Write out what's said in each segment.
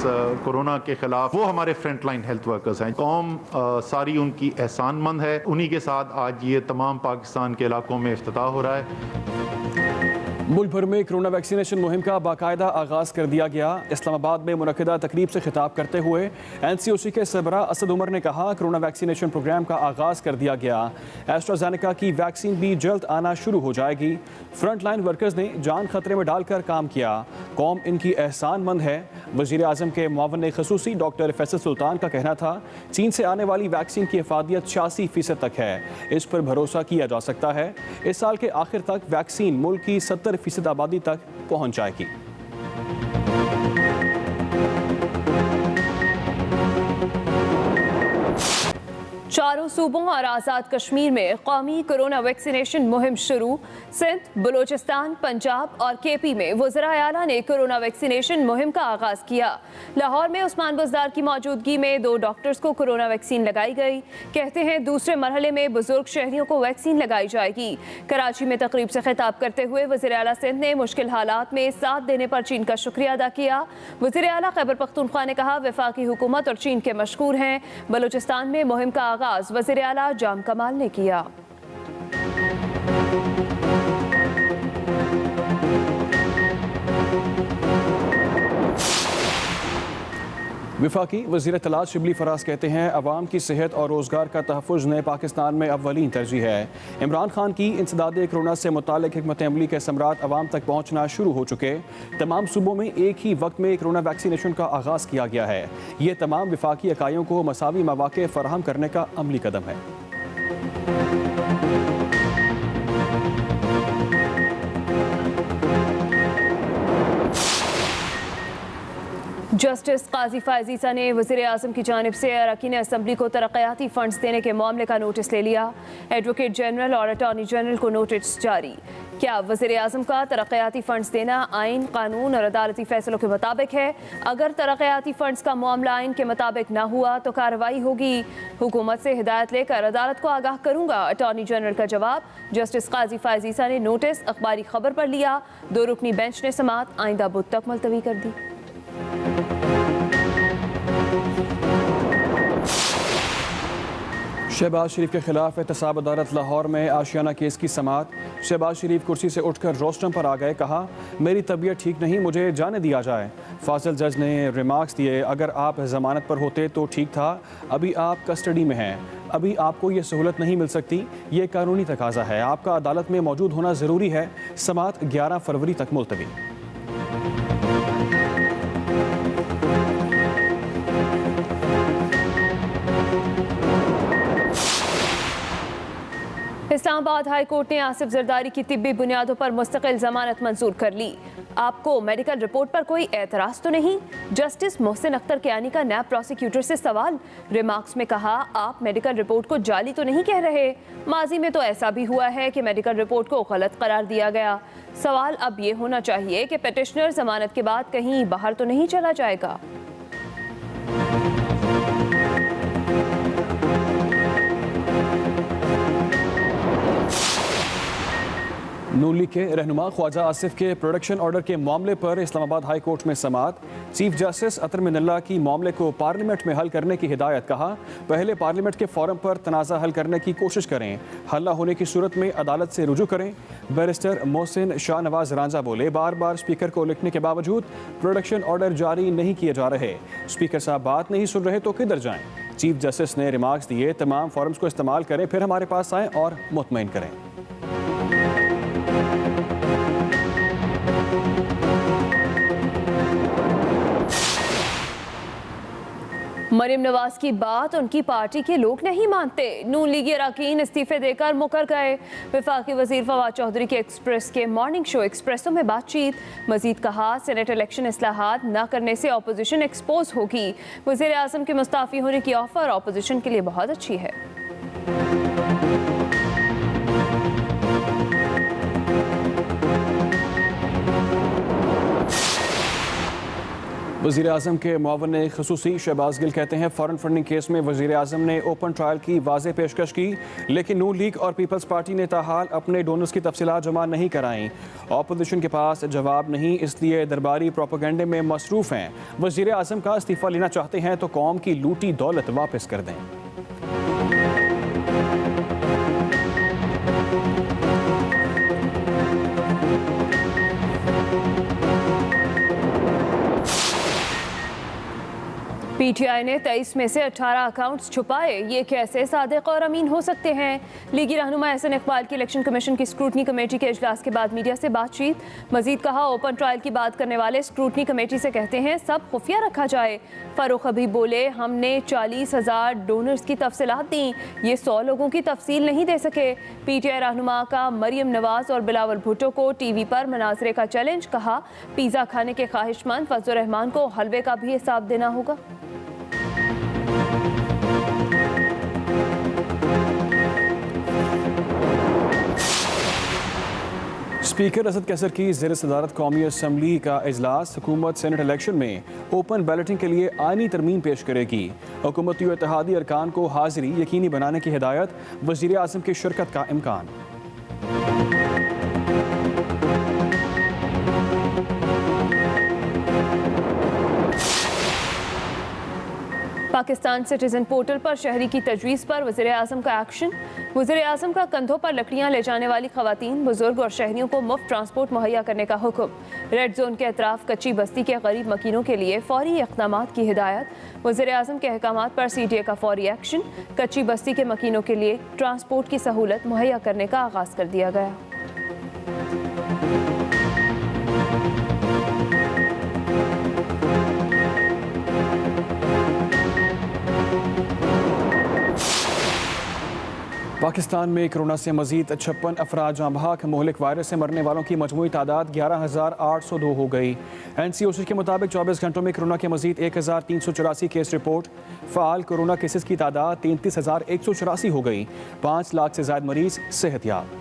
Corona के खिलाफ, वो हमारे फ्रंट लाइन हेल्थ वर्कर्स हैं। कौम सारी उनकी एहसानमंद है। उन्हीं के साथ आज ये तमाम पाकिस्तान के इलाकों में इफ्तिताह हो रहा है। मुल्क भर में कोरोना वैक्सीनेशन मुहिम का बाकायदा आगाज़ कर दिया गया। इस्लामाबाद में मुनक़िदा तकरीब से खिताब करते हुए NCOC के सरबराह असद उमर ने कहा, कोरोना वैक्सीनेशन प्रोग्राम का आगाज़ कर दिया गया। एस्ट्राज़ेनेका की वैक्सीन भी जल्द आना शुरू हो जाएगी। फ्रंट लाइन वर्कर्स ने जान खतरे में डालकर काम किया। कौम इनकी एहसानमंद है। वज़ीर आज़म के मुआवन ख़ुसूसी डॉक्टर फैसल सुल्तान का कहना था, चीन से आने वाली वैक्सीन की अफादियत 86% तक है। इस पर भरोसा किया जा सकता है। इस साल के आखिर तक वैक्सीन मुल्क की 70% आबादी तक पहुंच जाएगी। चारों सूबों और आज़ाद कश्मीर में कौमी कोरोना वैक्सीनेशन मुहिम शुरू। सिंध, बलूचिस्तान, पंजाब और KP में वज़राए आला ने कोरोना वैक्सीनेशन मुहिम का आगाज़ किया। लाहौर में उस्मान बुज़दार की मौजूदगी में 2 डॉक्टर्स को कोरोना वैक्सीन लगाई गई। कहते हैं दूसरे मरहले में बुजुर्ग शहरियों को वैक्सीन लगाई जाएगी। कराची में तकरीब से खिताब करते हुए वज़ीर आला सिंध ने मुश्किल हालात में साथ देने पर चीन का शुक्रिया अदा किया। वज़ीर आला खैबर पख्तूनख्वा ने कहा, वफाकी हुकूमत और चीन के मशकूर हैं। बलूचिस्तान में मुहिम का आगाज़ वज़ीर आला जाम कमाल ने किया। वफाकी वज़ीर इत्तलात शिबली फराज कहते हैं, अवाम की सेहत और रोज़गार का तहफ़्फ़ुज़ नए पाकिस्तान में अव्वलीन तरजीह है। इमरान खान की इंसदादे कोरोना से मुताल्लिक़ हिकमत अमली के समरात अवाम तक पहुँचना शुरू हो चुके। तमाम सूबों में एक ही वक्त में कोरोना वैक्सीनेशन का आगाज़ किया गया है। ये तमाम वफाकी इकाइयों को मसावी मौक़े फ़राहम करने का अमली कदम है। जस्टिस काजी फायज़ ईसा ने वज़ीर आज़म की जानिब से अरकान असम्बली को तरक्याती फ़ंड्स देने के मामले का नोटिस ले लिया। एडवोकेट जनरल और अटॉर्नी जनरल को नोटिस जारी। क्या वज़ीर आज़म का तरक्याती फ़ंड्स देना आइन, कानून और अदालती फ़ैसलों के मुताबिक है? अगर तरक्याती फ़ंड्स का मामला आइन के मुताबिक ना हुआ तो कार्रवाई होगी। हुकूमत से हिदायत लेकर अदालत को आगाह करूँगा, अटॉर्नी जनरल का जवाब। जस्टिस काजी फायज़ ईसा ने नोटिस अखबारी खबर पर लिया। 2 रुकनी बेंच ने समाअत आइंदा बुध तक मुलतवी कर दी। शहबाज शरीफ के खिलाफ एहतसाब अदालत लाहौर में आशियाना केस की समाअत। शहबाज शरीफ कुर्सी से उठकर रोस्टम पर आ गए। कहा, मेरी तबीयत ठीक नहीं, मुझे जाने दिया जाए। फाजिल जज ने रिमार्क्स दिए, अगर आप जमानत पर होते तो ठीक था, अभी आप कस्टडी में हैं, अभी आपको ये सहूलत नहीं मिल सकती। ये कानूनी तकाजा है, आपका अदालत में मौजूद होना ज़रूरी है। समाअत 11 फरवरी तक मुलतवी। इस्लामाबाद हाई कोर्ट ने आसिफ जरदारी की तिब्बी बुनियादों पर मुस्तकिल जमानत मंजूर कर ली। आपको मेडिकल रिपोर्ट पर कोई एतराज़ तो नहीं? जस्टिस मोहसिन अख्तर कियानी का नैब प्रोसिक्यूटर से सवाल। रिमार्क्स में कहा, आप मेडिकल रिपोर्ट को जाली तो नहीं कह रहे? माजी में तो ऐसा भी हुआ है कि मेडिकल रिपोर्ट को गलत करार दिया गया। सवाल अब ये होना चाहिए कि पिटिशनर जमानत के बाद कहीं बाहर तो नहीं चला जाएगा। नून लीग के रहनुमा ख्वाजा आसिफ के प्रोडक्शन ऑर्डर के मामले पर इस्लामाबाद हाई कोर्ट में समाअत। चीफ जस्टिस अतर मिनल्ला की मामले को पार्लियामेंट में हल करने की हिदायत। कहा, पहले पार्लियामेंट के फोरम पर तनाज़ा हल करने की कोशिश करें, हल्ला होने की सूरत में अदालत से रुजू करें। बैरिस्टर मोहसिन शाह नवाज रांझा बोले, बार बार स्पीकर को लिखने के बावजूद प्रोडक्शन ऑर्डर जारी नहीं किए जा रहे। स्पीकर साहब बात नहीं सुन रहे तो किधर जाएं? चीफ जस्टिस ने रिमार्क्स दिए, तमाम फोरम्स को इस्तेमाल करें, फिर हमारे पास आएँ और मुतमईन करें। मरीम नवाज की बात उनकी पार्टी के लोग नहीं मानते। नून लीगी अरकान इस्तीफे देकर मुकर गए। वफाकी वजीर फवाद चौधरी के एक्सप्रेस के मॉर्निंग शो एक्सप्रेसो में बातचीत। मजीद कहा, सेनेट इलेक्शन इस्लाहात न करने से अपोजिशन एक्सपोज होगी। वजीर आज़म के मुस्ताफ़ी होने की ऑफर अपोजिशन के लिए बहुत अच्छी है। वज़ीर आज़म के मुआवन ख़ुसूसी शहबाज गिल कहते हैं फ़ॉरेन फंडिंग केस में वज़ीर आज़म ने ओपन ट्रायल की वाज़ेह पेशकश की, लेकिन नून लीग और पीपल्स पार्टी ने ताहाल अपने डोनर्स की तफसीलात जमा नहीं कराईं। अपोजिशन के पास जवाब नहीं, इसलिए दरबारी प्रोपेगेंडे में मसरूफ़ हैं। वज़ीर आज़म का इस्तीफ़ा लेना चाहते हैं तो कौम की लूटी दौलत वापस कर दें। पीटीआई ने 23 में से 18 अकाउंट्स छुपाए, ये कैसे सादिक और अमीन हो सकते हैं? लीगी रहनुमा एहसन इकबाल की इलेक्शन कमीशन की स्क्रूटनी कमेटी के इजलास के बाद मीडिया से बातचीत। मजीद कहा, ओपन ट्रायल की बात करने वाले स्क्रूटनी कमेटी से कहते हैं सब खुफिया रखा जाए। फारूक हबीब बोले, हमने 40,000 डोनर्स की तफसीलात दी, ये 100 लोगों की तफसील नहीं दे सके। पीटीआई रहनुमा का मरियम नवाज और बिलावल भुट्टो को टीवी पर मनाजरे का चैलेंज। कहा, पिज़्ज़ा खाने के ख्वाहिशमंद फजल रहमान को हलवे का भी हिसाब देना होगा। स्पीकर असद कैसर की ज़ेर सदारत कौमी असम्बली का इजलास। हुकूमत सेनेट इलेक्शन में ओपन बैलेटिंग के लिए आईनी तरमीम पेश करेगी। हुकूमती व इत्तेहादी अरकान को हाजिरी यकीनी बनाने की हिदायत। वज़ीर आज़म की शिरकत का इम्कान। पाकिस्तान सिटीजन पोर्टल पर शहरी की तजवीज़ पर वज़ीर आज़म का एक्शन। वज़ीर आज़म का कंधों पर लकड़ियाँ ले जाने वाली ख़वातीन, बुजुर्ग और शहरियों को मुफ्त ट्रांसपोर्ट मुहैया करने का हुक्म। रेड जोन के अतराफ कच्ची बस्ती के गरीब मकीनों के लिए फौरी इक़दामात की हिदायत। वज़ीर आज़म के अहकामात पर CDA का फौरी एक्शन। कच्ची बस्ती के मकीनों के लिए ट्रांसपोर्ट की सहूलत मुहैया करने का आगाज़ कर दिया गया। पाकिस्तान में कोरोना से मजीद 56 अफराद जाँ बहक। मोहलिक वायरस से मरने वालों की मजमूई तादाद 11,802 हो गई। NCOC के मुताबिक 24 घंटों में कोरोना के मजीद 1,384 case report. Fall corona cases की तादाद 33,184 हो गई। 5 लाख से ज़ायद मरीज सेहतयाब।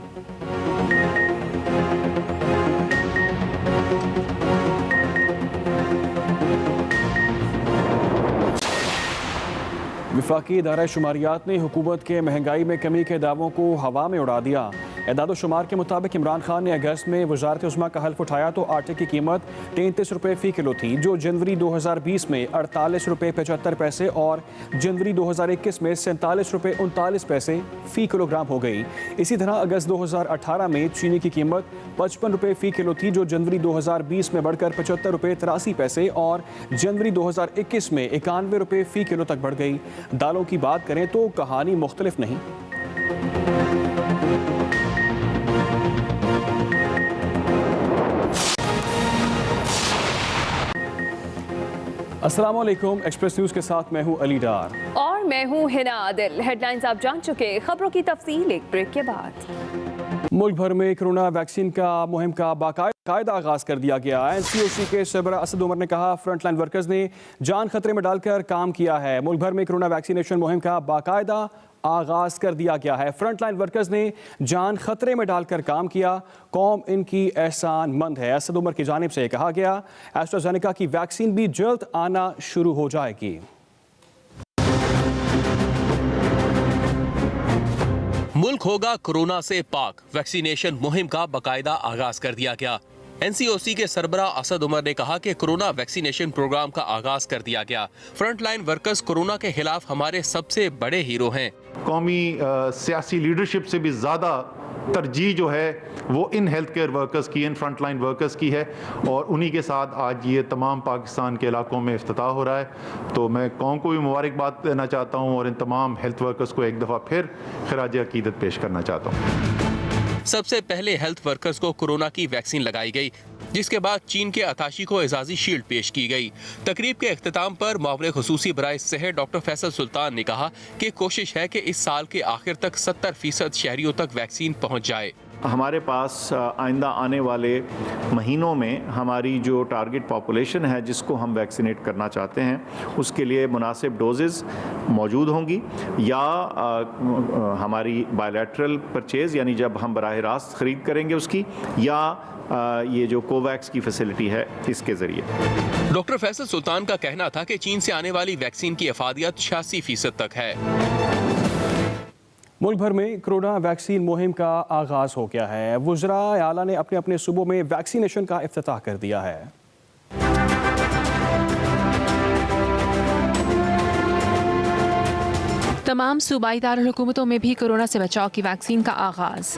वफाकी इदारा शुमारियात ने हुकूमत के महंगाई में कमी के दावों को हवा में उड़ा दिया। एदाद शुमार के मुताबिक इमरान खान ने अगस्त में वजारत उस्मा का हल्फ उठाया तो आटे की कीमत 33 रुपये फ़ी किलो थी, जो जनवरी 2020 में 48 रुपये 75 पैसे और जनवरी 2021 में 47 रुपये 39 पैसे फ़ी किलोग्राम हो गई। इसी तरह अगस्त 2018 में चीनी की कीमत 55 रुपये फ़ी किलो थी, जो जनवरी 2020 में बढ़कर 75 रुपये 83 पैसे और जनवरी 2021 में 91 रुपये फ़ी किलो तक बढ़ गई। दालों की बात करें तो कहानी मुख्तलिफ नहीं। अस्सलाम वालेकुम, एक्सप्रेस न्यूज़ के साथ मैं हूं अली डार और मैं हूं हिना आदिल। हेडलाइंस आप जान चुके, खबरों की तफसील एक ब्रेक के बाद। मुल्क भर में कोरोना वैक्सीन का मुहिम का बाकायदा आगाज कर दिया गया। NCOC के सरबरा असद उमर ने कहा, फ्रंटलाइन वर्कर्स ने जान खतरे में डालकर काम किया है। मुल्क भर में कोरोना वैक्सीनेशन मुहिम का बाकायदा आगाज कर दिया गया है। फ्रंटलाइन वर्कर्स ने जान खतरे में डालकर काम किया, कौम इनकी एहसान मंद है। असद उमर की जानिब से कहा गया, एस्ट्राजेनेका की वैक्सीन भी जल्द आना शुरू हो जाएगी। मुल्क होगा कोरोना से पाक, वैक्सीनेशन मुहिम का बाकायदा आगाज कर दिया गया। NCOC के सरबरा असद उमर ने कहा कि कोरोना वैक्सीनेशन प्रोग्राम का आगाज कर दिया गया। फ्रंटलाइन वर्कर्स कोरोना के खिलाफ हमारे सबसे बड़े हीरो हैं। कौमी सियासी लीडरशिप से भी ज़्यादा तरजीह जो है वो इन हेल्थ केयर वर्कर्स की, इन फ्रंटलाइन वर्कर्स की है, और उन्हीं के साथ आज ये तमाम पाकिस्तान के इलाकों में इफ्तिताह हो रहा है। तो मैं कौम को भी मुबारकबाद देना चाहता हूँ और इन तमाम हेल्थ वर्कर्स को एक दफ़ा फिर खिराज अकीदत पेश करना चाहता हूँ। सबसे पहले हेल्थ वर्कर्स को कोरोना की वैक्सीन लगाई गई, जिसके बाद चीन के अताशी को एजाजी शील्ड पेश की गई। तकरीब के अख्ताम पर मुआविन खुसूसी बराए सेहत डॉक्टर फैसल सुल्तान ने कहा कि कोशिश है कि इस साल के आखिर तक 70% शहरियों तक वैक्सीन पहुँच जाए। हमारे पास आइंदा आने वाले महीनों में हमारी जो टारगेट पॉपुलेशन है जिसको हम वैक्सीनेट करना चाहते हैं उसके लिए मुनासिब डोजेज़ मौजूद होंगी, या हमारी बायलैटरल परचेज़ यानी जब हम बराह रास्त ख़रीद करेंगे उसकी, या ये जो कोवैक्स की फैसिलिटी है इसके ज़रिए। डॉक्टर फैसल सुल्तान का कहना था कि चीन से आने वाली वैक्सीन की अफादियत 86% तक है। मुल्क भर में कोरोना वैक्सीन मुहिम का आगाज हो गया है। वुज़रा आला ने अपने अपने सूबों में वैक्सीनेशन का इफ्तिताह कर दिया है। तमाम सूबाई दारुल हुकूमतों में भी कोरोना से बचाव की वैक्सीन का आगाज।